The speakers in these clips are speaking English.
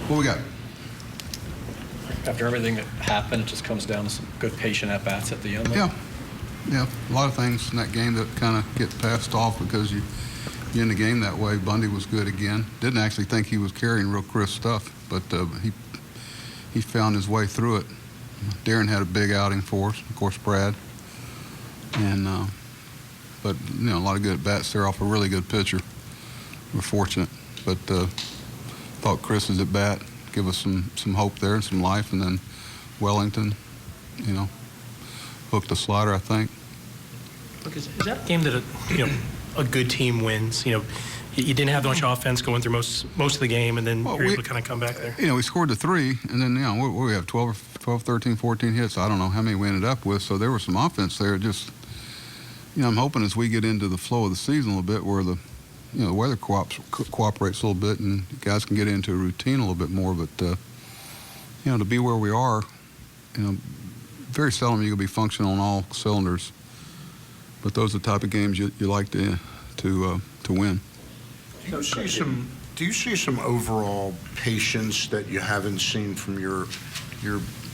What we got? After everything that happened, it just comes down to some good patient at-bats at the end. Yeah. A lot of things in that game that kind of get passed off because you in the game that way. Bundy was good again. Didn't actually think he was carrying real crisp stuff, but he found his way through it. Darren had a big outing for us, of course, Brad. And but a lot of good at-bats there off a really good pitcher. We're fortunate, but thought Chris's at bat give us some hope there and some life, and then Wellington, hooked the slider, I think. Look, is that a game that a good team wins? You didn't have much offense going through most of the game, and then you're able to kind of come back there. We scored the 3, and then we have 12, 13, 14 hits. I don't know how many we ended up with, so there was some offense there. Just I'm hoping as we get into the flow of the season a little bit, where the weather cooperates a little bit, and guys can get into a routine a little bit more. But to be where we are, very seldom you'll be functional on all cylinders. But those are the type of games you like to win. Do you see some overall patience that you haven't seen from your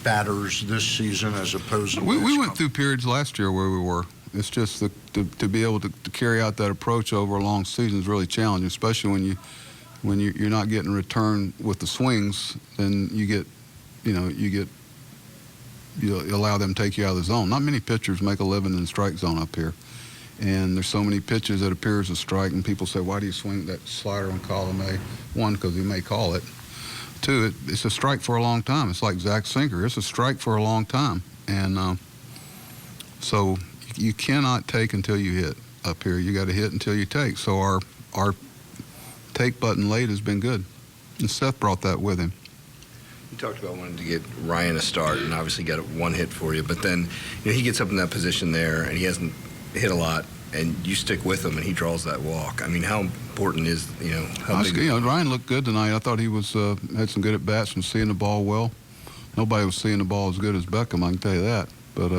batters this season as opposed to we went through periods last year where we were. It's just to be able to carry out that approach over a long season is really challenging, especially when you're not getting a return with the swings. Then you allow them to take you out of the zone. Not many pitchers make a living in the strike zone up here. And there's so many pitches that appears a strike, and people say, why do you swing that slider on column A? One, because he may call it. Two, it's a strike for a long time. It's like Zach Sinker. It's a strike for a long time. And so you cannot take until you hit up here. You got to hit until you take. So our take button late has been good. And Seth brought that with him. You talked about wanting to get Ryan a start, and obviously got one hit for you. But then he gets up in that position there, and he hasn't hit a lot, and you stick with him, and he draws that walk. I mean, how important is how big? Ryan looked good tonight. I thought he was had some good at bats and seeing the ball well. Nobody was seeing the ball as good as Beckham, I can tell you that. But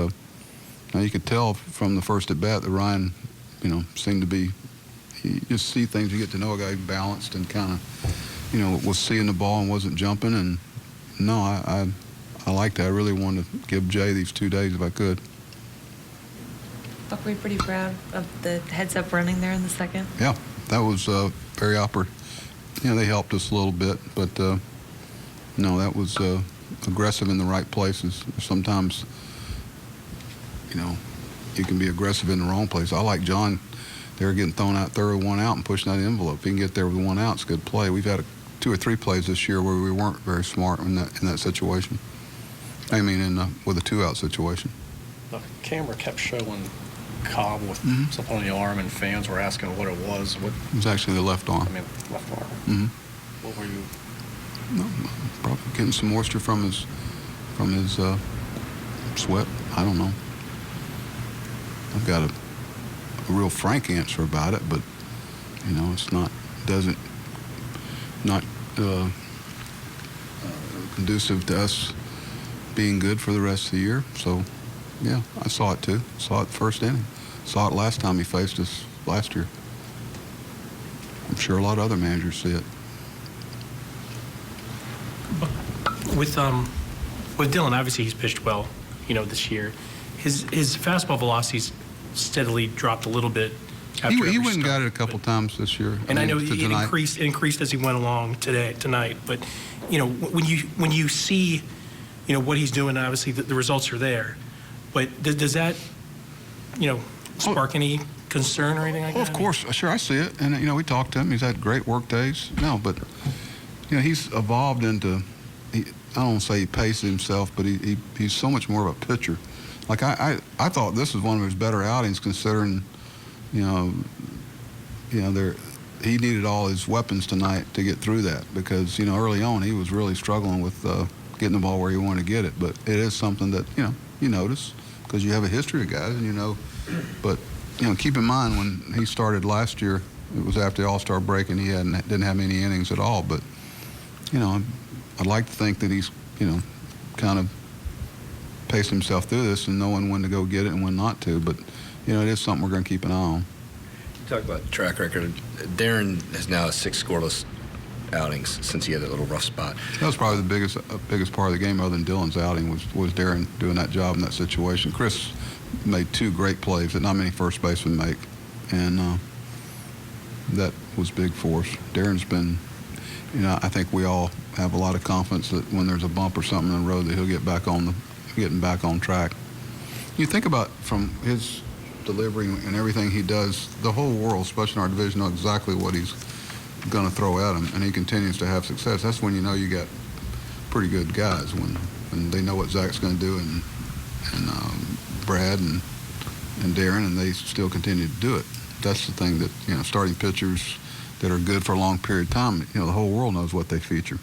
you could tell from the first at bat that Ryan, seemed to be. You just see things. You get to know a guy balanced and kind of, was seeing the ball and wasn't jumping. And no, I liked that. I really wanted to give Jay these 2 days if I could. Buck, were you pretty proud of the heads-up running there in the second? Yeah, that was very opportune. They helped us a little bit, but no, that was aggressive in the right places. Sometimes, you can be aggressive in the wrong place. I like John. They were getting thrown out there with 1 out and pushing that envelope. If you can get there with 1 out, it's a good play. We've had 2 or 3 plays this year where we weren't very smart in that situation. I mean, with a 2-out situation. The camera kept showing Cobb with something on the arm, and fans were asking what it was. What? It was actually the left arm. Left arm. Mm-hmm. What were you? No, probably getting some moisture from his sweat. I don't know. I've got a real frank answer about it, but it's not conducive to us being good for the rest of the year. So, yeah, I saw it too. Saw it first inning. Saw it last time he faced us last year. I'm sure a lot of other managers see it. With Dylan, obviously he's pitched well, this year. His fastball velocity's steadily dropped a little bit. He went and got it a couple times this year. And I know it increased as he went along tonight. But when you see what he's doing, obviously the results are there. But does that spark any concern or anything like that? Of course, sure, I see it. And we talked to him. He's had great work days. No, but he's evolved into. I don't want to say he paces himself, but he's so much more of a pitcher. Like I thought this was one of his better outings, considering he needed all his weapons tonight to get through that, because early on he was really struggling with getting the ball where he wanted to get it. But it is something that you notice because you have a history of guys, and But keep in mind when he started last year, it was after the All-Star break, and he didn't have any innings at all. But I'd like to think that he's kind of paced himself through this and knowing when to go get it and when not to. But it is something we're going to keep an eye on. You talk about track record. Darren has now 6 scoreless outings since he had that little rough spot. That was probably the biggest part of the game, other than Dylan's outing, was Darren doing that job in that situation. Chris made 2 great plays that not many first basemen make, and that was big for us. Darren's been, I think we all have a lot of confidence that when there's a bump or something in the road that he'll getting back on track. You think about from his delivery and everything he does, the whole world, especially in our division, know exactly what he's going to throw at him, and he continues to have success. That's when you know you got pretty good guys, when they know what Zach's going to do, and Brad and Darren, and they still continue to do it. That's the thing that, starting pitchers that are good for a long period of time, the whole world knows what they feature.